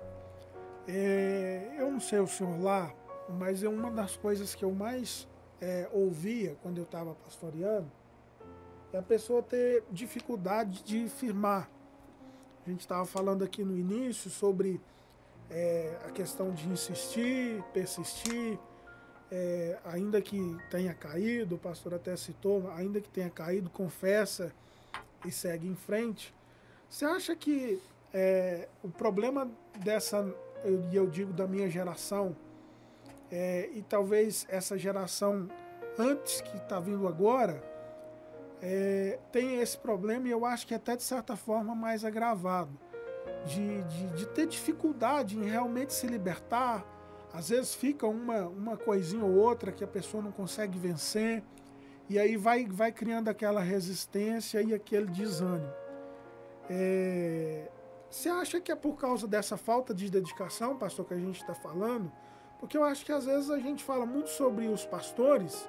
Eu não sei o senhor lá, mas uma das coisas que eu mais ouvia quando eu estava pastoreando é a pessoa ter dificuldade de firmar. A gente estava falando aqui no início sobre a questão de insistir, persistir, ainda que tenha caído, o pastor até citou, ainda que tenha caído, confessa e segue em frente. Você acha que o problema dessa, eu digo da minha geração, e talvez essa geração antes que está vindo agora, tem esse problema, e eu acho que até de certa forma mais agravado, de ter dificuldade em realmente se libertar. Às vezes fica uma coisinha ou outra que a pessoa não consegue vencer, e aí vai criando aquela resistência e aquele desânimo. Você acha que é por causa dessa falta de dedicação, pastor, que a gente está falando? Porque eu acho que às vezes a gente fala muito sobre os pastores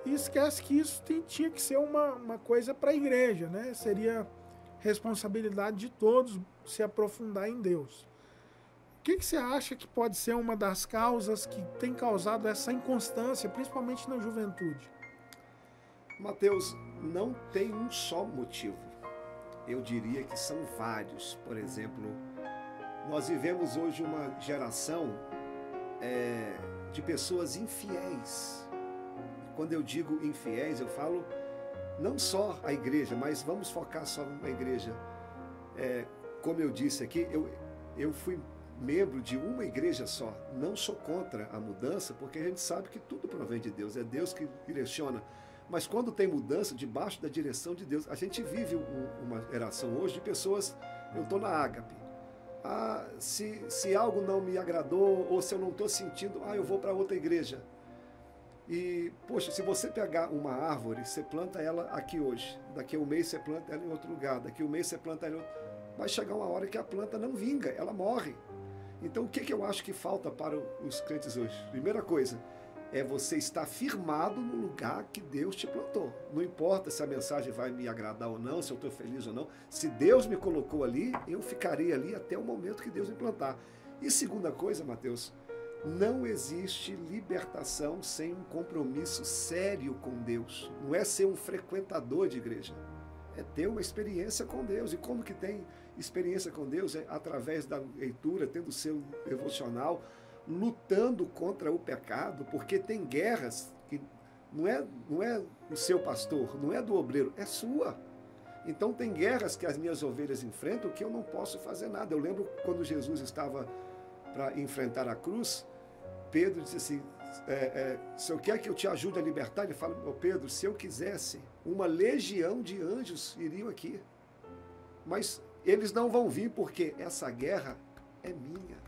e esquece que isso tinha que ser uma coisa para a igreja, né? Seria responsabilidade de todos se aprofundar em Deus. O que você acha que pode ser uma das causas que tem causado essa inconstância, principalmente na juventude? Mateus, não tem um só motivo. Eu diria que são vários. Por exemplo, nós vivemos hoje uma geração de pessoas infiéis. Quando eu digo infiéis, eu falo não só a igreja, mas vamos focar só na igreja. Como eu disse aqui, eu fui membro de uma igreja só. Não sou contra a mudança, porque a gente sabe que tudo provém de Deus, é Deus que direciona. Mas quando tem mudança, debaixo da direção de Deus, a gente vive uma geração hoje de pessoas, eu estou na ágape. Se algo não me agradou, ou se eu não estou sentindo, eu vou para outra igreja. E, poxa, se você pegar uma árvore, você planta ela aqui hoje, daqui a um mês você planta ela em outro lugar, daqui a um mês você planta ela em outro, vai chegar uma hora que a planta não vinga, ela morre. Então o que eu acho que falta para os crentes hoje? Primeira coisa, é você estar firmado no lugar que Deus te plantou. Não importa se a mensagem vai me agradar ou não, se eu estou feliz ou não, se Deus me colocou ali, eu ficarei ali até o momento que Deus me plantar. E segunda coisa, Mateus, não existe libertação sem um compromisso sério com Deus. Não é ser um frequentador de igreja, é ter uma experiência com Deus. E como que tem experiência com Deus? É através da leitura, tendo o seu devocional, lutando contra o pecado, porque tem guerras que não é o seu pastor, não é do obreiro, é sua. Então tem guerras que as minhas ovelhas enfrentam que eu não posso fazer nada. Eu lembro quando Jesus estava para enfrentar a cruz, Pedro disse assim, se eu quer que eu te ajude a libertar, ele fala, Pedro, se eu quisesse, uma legião de anjos iriam aqui. Mas eles não vão vir porque essa guerra é minha.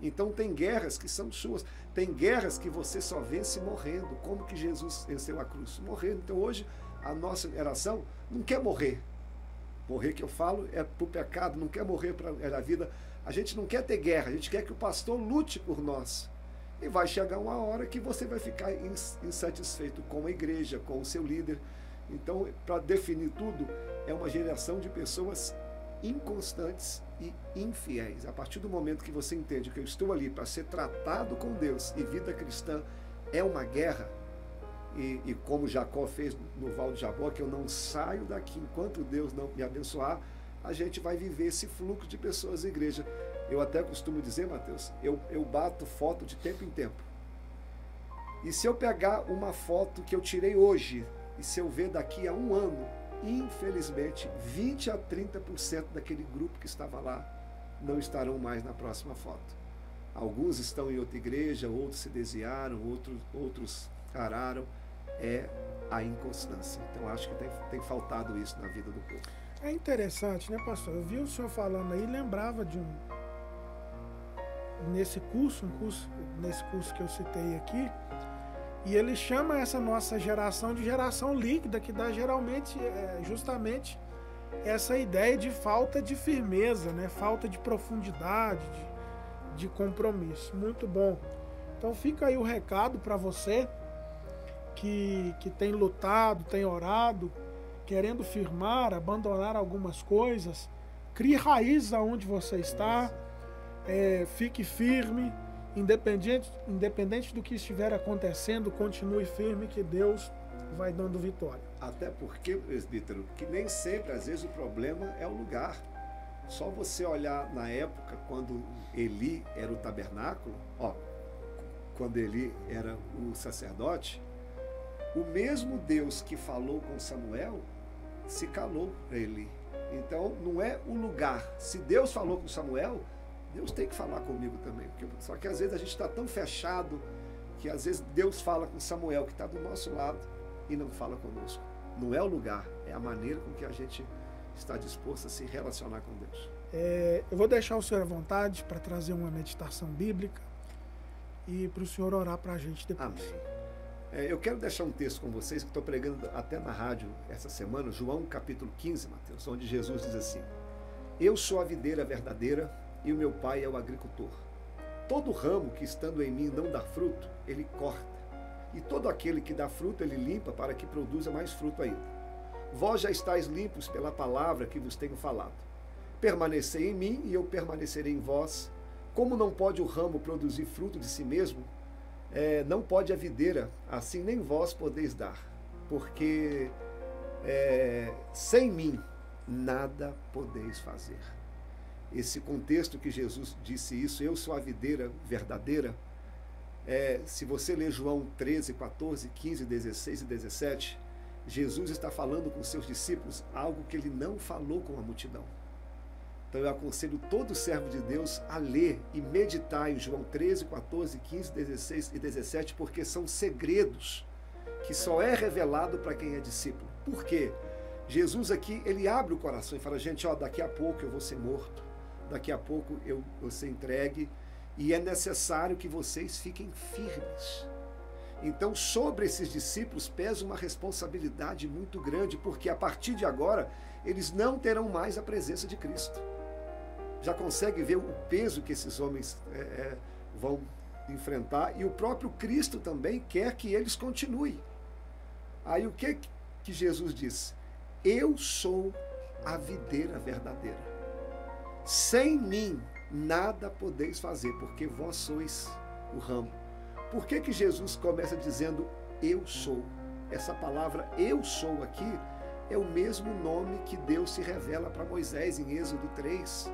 Então tem guerras que são suas. Tem guerras que você só vence morrendo. Como que Jesus venceu a cruz? Morrendo. Então hoje a nossa geração não quer morrer. Morrer que eu falo é para o pecado, não quer morrer para a vida. A gente não quer ter guerra, a gente quer que o pastor lute por nós. E vai chegar uma hora que você vai ficar insatisfeito com a igreja, com o seu líder. Então, para definir tudo, é uma geração de pessoas inconstantes e infiéis. A partir do momento que você entende que eu estou ali para ser tratado com Deus e vida cristã é uma guerra, e como Jacó fez no Val de Jabó, que eu não saio daqui enquanto Deus não me abençoar, a gente vai viver esse fluxo de pessoas à igreja. Eu até costumo dizer, Mateus, eu bato foto de tempo em tempo. E se eu pegar uma foto que eu tirei hoje, e se eu ver daqui a um ano, infelizmente, 20 a 30% daquele grupo que estava lá não estarão mais na próxima foto. Alguns estão em outra igreja, outros se desviaram, outros pararam. É a inconstância. Então, acho que tem faltado isso na vida do povo. É interessante, né, pastor? Eu vi o senhor falando aí, lembrava de nesse curso que eu citei aqui, e ele chama essa nossa geração de geração líquida, que dá geralmente justamente essa ideia de falta de firmeza, né? Falta de profundidade, de compromisso. Muito bom. Então fica aí o recado para você que tem lutado, tem orado, querendo firmar, abandonar algumas coisas. Crie raiz aonde você está, fique firme, independente do que estiver acontecendo, continue firme, que Deus vai dando vitória. Até porque, presbítero, que nem sempre, às vezes, o problema é o lugar. Só você olhar na época, quando Eli era o tabernáculo, quando Eli era o sacerdote, o mesmo Deus que falou com Samuel se calou para Eli. Então, não é o lugar. Se Deus falou com Samuel, Deus tem que falar comigo também. Só que às vezes a gente está tão fechado que às vezes Deus fala com Samuel, que está do nosso lado, e não fala conosco. Não é o lugar, é a maneira com que a gente está disposto a se relacionar com Deus. Eu vou deixar o senhor à vontade para trazer uma meditação bíblica e para o senhor orar para a gente depois. Amém. Eu quero deixar um texto com vocês, que estou pregando até na rádio essa semana, João capítulo 15, Mateus, onde Jesus diz assim: eu sou a videira verdadeira e o meu pai é o agricultor. Todo ramo que estando em mim não dá fruto, ele corta. E todo aquele que dá fruto, ele limpa para que produza mais fruto ainda. Vós já estáis limpos pela palavra que vos tenho falado. Permanecei em mim e eu permanecerei em vós. Como não pode o ramo produzir fruto de si mesmo, não pode a videira, assim nem vós podeis dar. Porque sem mim nada podeis fazer. Esse contexto que Jesus disse isso, eu sou a videira verdadeira, se você ler João 13, 14, 15, 16 e 17, Jesus está falando com seus discípulos algo que ele não falou com a multidão. Então eu aconselho todo servo de Deus a ler e meditar em João 13, 14, 15, 16 e 17, porque são segredos que só é revelado para quem é discípulo. Por quê? Jesus aqui, ele abre o coração e fala, gente, daqui a pouco eu vou ser morto, daqui a pouco eu vou ser entregue, e é necessário que vocês fiquem firmes. Então, sobre esses discípulos pesa uma responsabilidade muito grande, porque a partir de agora, eles não terão mais a presença de Cristo. Já consegue ver o peso que esses homens vão enfrentar, e o próprio Cristo também quer que eles continuem. Aí o que Jesus diz? Eu sou a videira verdadeira. Sem mim nada podeis fazer, porque vós sois o ramo. Por que Jesus começa dizendo eu sou? Essa palavra eu sou aqui é o mesmo nome que Deus se revela para Moisés em Êxodo 3.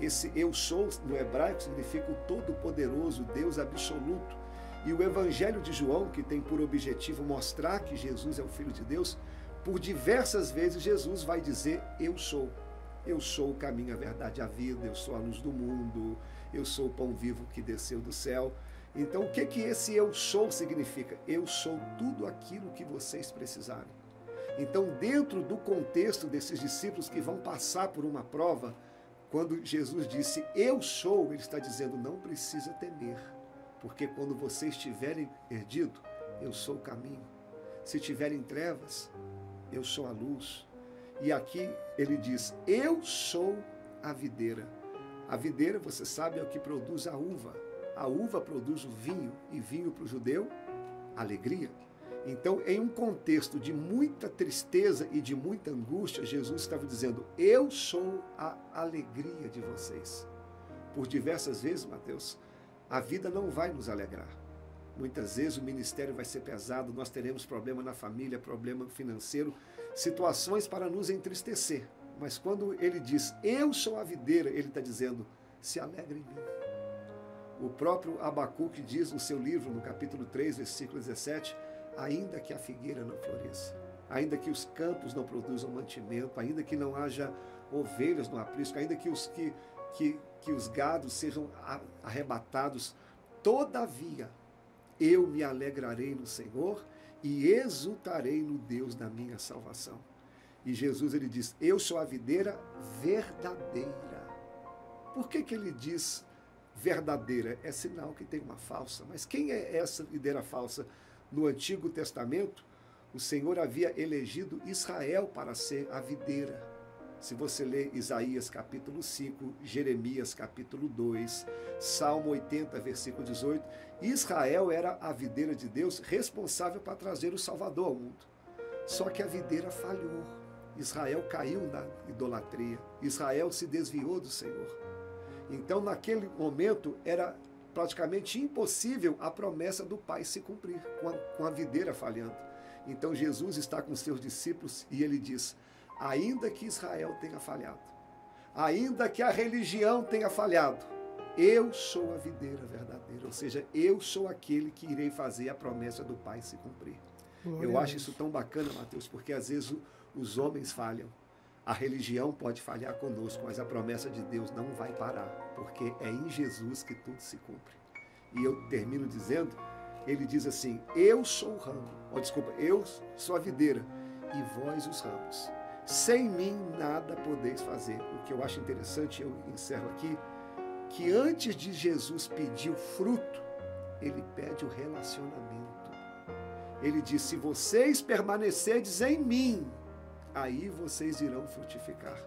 Esse eu sou, no hebraico, significa o Todo-Poderoso, Deus absoluto. E o Evangelho de João, que tem por objetivo mostrar que Jesus é o Filho de Deus, por diversas vezes Jesus vai dizer eu sou. Eu sou o caminho, a verdade e a vida, eu sou a luz do mundo, eu sou o pão vivo que desceu do céu. Então, o que esse eu sou significa? Eu sou tudo aquilo que vocês precisarem. Então, dentro do contexto desses discípulos que vão passar por uma prova, quando Jesus disse, eu sou, ele está dizendo, não precisa temer, porque quando vocês estiverem perdidos, eu sou o caminho. Se estiverem em trevas, eu sou a luz. E aqui ele diz, eu sou a videira. A videira, você sabe, é o que produz a uva. A uva produz o vinho, e vinho para o judeu, alegria. Então, em um contexto de muita tristeza e de muita angústia, Jesus estava dizendo: eu sou a alegria de vocês. Por diversas vezes, Mateus, a vida não vai nos alegrar. Muitas vezes o ministério vai ser pesado, nós teremos problema na família, problema financeiro, situações para nos entristecer. Mas quando ele diz, eu sou a videira, ele está dizendo, se alegra em mim. O próprio Abacuque diz no seu livro, no capítulo 3, versículo 17, ainda que a figueira não floresça, ainda que os campos não produzam mantimento, ainda que não haja ovelhas no aprisco, ainda que os gados sejam arrebatados, todavia eu me alegrarei no Senhor e exultarei no Deus da minha salvação. E Jesus, ele diz, eu sou a videira verdadeira. Por que ele diz verdadeira? É sinal que tem uma falsa. Mas quem é essa videira falsa? No Antigo Testamento, o Senhor havia elegido Israel para ser a videira. Se você ler Isaías capítulo 5, Jeremias capítulo 2, Salmo 80, versículo 18, Israel era a videira de Deus responsável para trazer o Salvador ao mundo. Só que a videira falhou. Israel caiu na idolatria. Israel se desviou do Senhor. Então, naquele momento, era praticamente impossível a promessa do Pai se cumprir, com a videira falhando. Então, Jesus está com seus discípulos e ele diz, ainda que Israel tenha falhado, ainda que a religião tenha falhado, eu sou a videira verdadeira, ou seja, eu sou aquele que irei fazer a promessa do Pai se cumprir. Eu acho isso tão bacana, Mateus, porque às vezes os homens falham, a religião pode falhar conosco, mas a promessa de Deus não vai parar, porque é em Jesus que tudo se cumpre. E eu termino dizendo, ele diz assim, eu sou o ramo, eu sou a videira, e vós os ramos. Sem mim nada podeis fazer. O que eu acho interessante, eu encerro aqui, que antes de Jesus pedir o fruto, ele pede o relacionamento. Ele diz, se vocês permanecerdes em mim, aí vocês irão frutificar.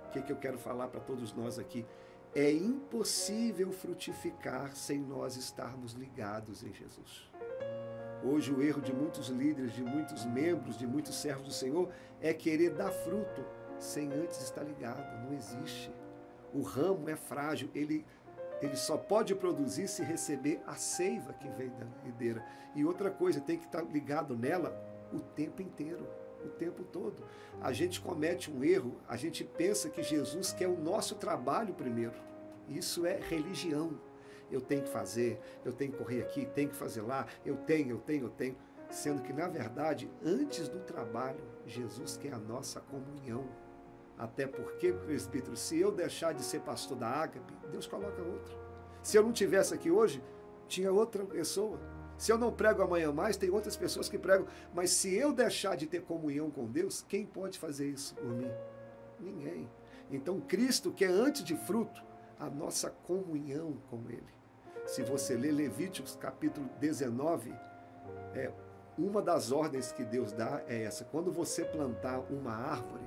O que eu quero falar para todos nós aqui? É impossível frutificar sem nós estarmos ligados em Jesus. Hoje o erro de muitos líderes, de muitos membros, de muitos servos do Senhor é querer dar fruto sem antes estar ligado. Não existe. O ramo é frágil, ele só pode produzir se receber a seiva que vem da videira. E outra coisa, tem que estar ligado nela o tempo inteiro, o tempo todo. A gente comete um erro, a gente pensa que Jesus quer o nosso trabalho primeiro. Isso é religião. Eu tenho que fazer, eu tenho que correr aqui, tenho que fazer lá, eu tenho. Sendo que, na verdade, antes do trabalho, Jesus quer a nossa comunhão. Até porque, presbítero, se eu deixar de ser pastor da Ágape, Deus coloca outro. Se eu não tivesse aqui hoje, tinha outra pessoa. Se eu não prego amanhã mais, tem outras pessoas que pregam. Mas se eu deixar de ter comunhão com Deus, quem pode fazer isso por mim? Ninguém. Então, Cristo quer, antes de fruto, a nossa comunhão com Ele. Se você ler Levíticos capítulo 19, uma das ordens que Deus dá é essa. Quando você plantar uma árvore,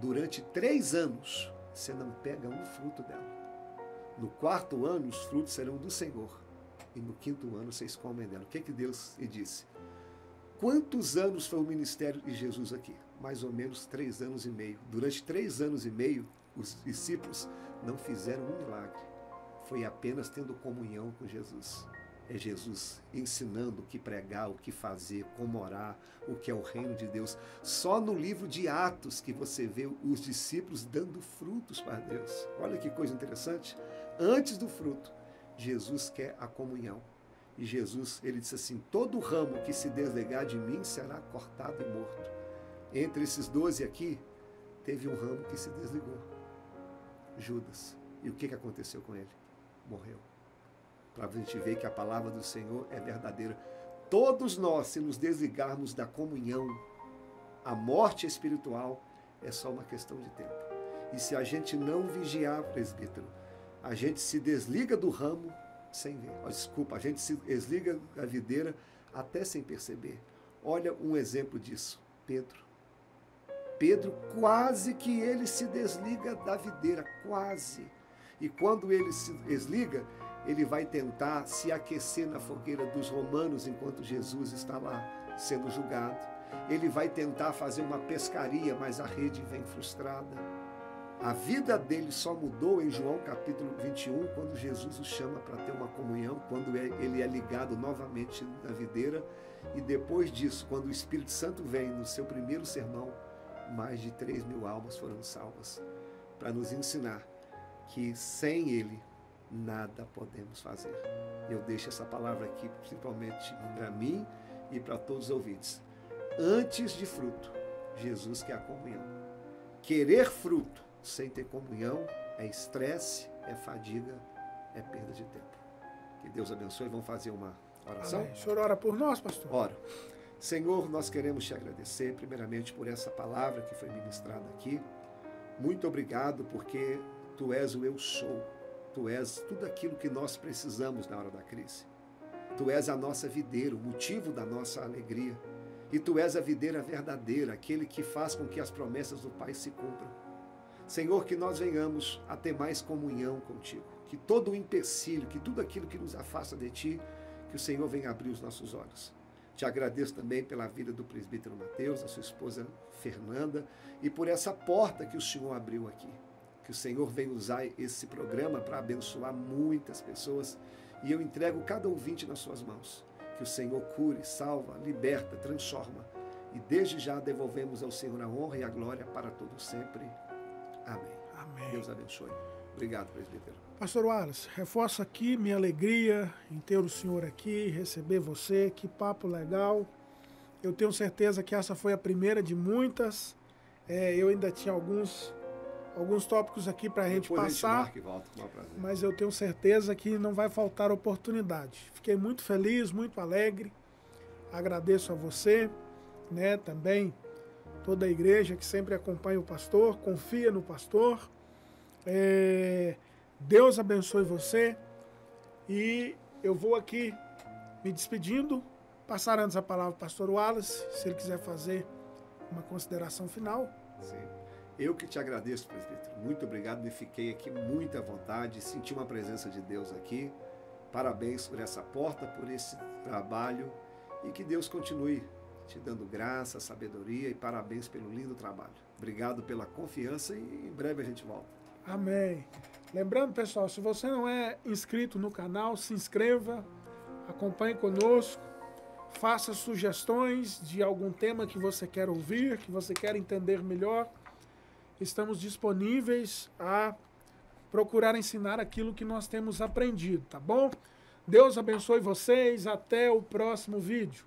durante 3 anos, você não pega um fruto dela. No 4º ano, os frutos serão do Senhor. E no 5º ano, vocês comem dela. O que Deus lhe disse? Quantos anos foi o ministério de Jesus aqui? Mais ou menos 3 anos e meio. Durante 3 anos e meio, os discípulos não fizeram um milagre. Foi apenas tendo comunhão com Jesus. É Jesus ensinando o que pregar, o que fazer, como orar, o que é o reino de Deus. Só no livro de Atos que você vê os discípulos dando frutos para Deus. Olha que coisa interessante. Antes do fruto, Jesus quer a comunhão. E Jesus, ele disse assim, todo ramo que se desligar de mim será cortado e morto. Entre esses 12 aqui, teve um ramo que se desligou. Judas. E o que aconteceu com ele? Morreu. Para a gente ver que a palavra do Senhor é verdadeira. Todos nós, se nos desligarmos da comunhão, a morte espiritual é só uma questão de tempo. E se a gente não vigiar, presbítero, a gente se desliga do ramo sem ver. Desculpa, a gente se desliga da videira até sem perceber. Olha um exemplo disso. Pedro, quase que ele se desliga da videira, quase. E quando ele se desliga, ele vai tentar se aquecer na fogueira dos romanos enquanto Jesus está lá sendo julgado. Ele vai tentar fazer uma pescaria, mas a rede vem frustrada. A vida dele só mudou em João capítulo 21, quando Jesus o chama para ter uma comunhão, quando ele é ligado novamente na videira. E depois disso, quando o Espírito Santo vem no seu primeiro sermão, mais de 3.000 almas foram salvas, para nos ensinar que sem ele nada podemos fazer. Eu deixo essa palavra aqui principalmente para mim e para todos os ouvintes. Antes de fruto, Jesus quer a comunhão. Querer fruto sem ter comunhão é estresse, é fadiga, é perda de tempo. Que Deus abençoe. Vamos fazer uma oração? Amém. O senhor ora por nós, pastor? Ora. Senhor, nós queremos te agradecer primeiramente por essa palavra que foi ministrada aqui. Muito obrigado porque tu és o eu sou. Tu és tudo aquilo que nós precisamos na hora da crise. Tu és a nossa videira, o motivo da nossa alegria. E tu és a videira verdadeira, aquele que faz com que as promessas do Pai se cumpram. Senhor, que nós venhamos a ter mais comunhão contigo. Que todo o empecilho, que tudo aquilo que nos afasta de ti, que o Senhor venha abrir os nossos olhos. Te agradeço também pela vida do presbítero Mateus, da sua esposa Fernanda, e por essa porta que o Senhor abriu aqui. Que o Senhor venha usar esse programa para abençoar muitas pessoas. E eu entrego cada ouvinte nas suas mãos. Que o Senhor cure, salva, liberta, transforma. E desde já devolvemos ao Senhor a honra e a glória para todos sempre. Amém. Amém. Deus abençoe. Obrigado, presbítero. Pastor Wallace, reforço aqui minha alegria em ter o senhor aqui, receber você. Que papo legal. Eu tenho certeza que essa foi a primeira de muitas. Eu ainda tinha alguns tópicos aqui para a gente passar, mas eu tenho certeza que não vai faltar oportunidade. Fiquei muito feliz, muito alegre. Agradeço a você, né, também toda a igreja que sempre acompanha o pastor, confia no pastor. Deus abençoe você. E eu vou aqui me despedindo, passar antes a palavra ao pastor Wallace, se ele quiser fazer uma consideração final. Sim. Eu que te agradeço, presbítero. Muito obrigado. Me fiquei aqui muito à vontade. Senti uma presença de Deus aqui. Parabéns por essa porta, por esse trabalho. E que Deus continue te dando graça, sabedoria e parabéns pelo lindo trabalho. Obrigado pela confiança e em breve a gente volta. Amém. Lembrando, pessoal, se você não é inscrito no canal, se inscreva, acompanhe conosco, faça sugestões de algum tema que você quer ouvir, que você quer entender melhor. Estamos disponíveis a procurar ensinar aquilo que nós temos aprendido, tá bom? Deus abençoe vocês. Até o próximo vídeo.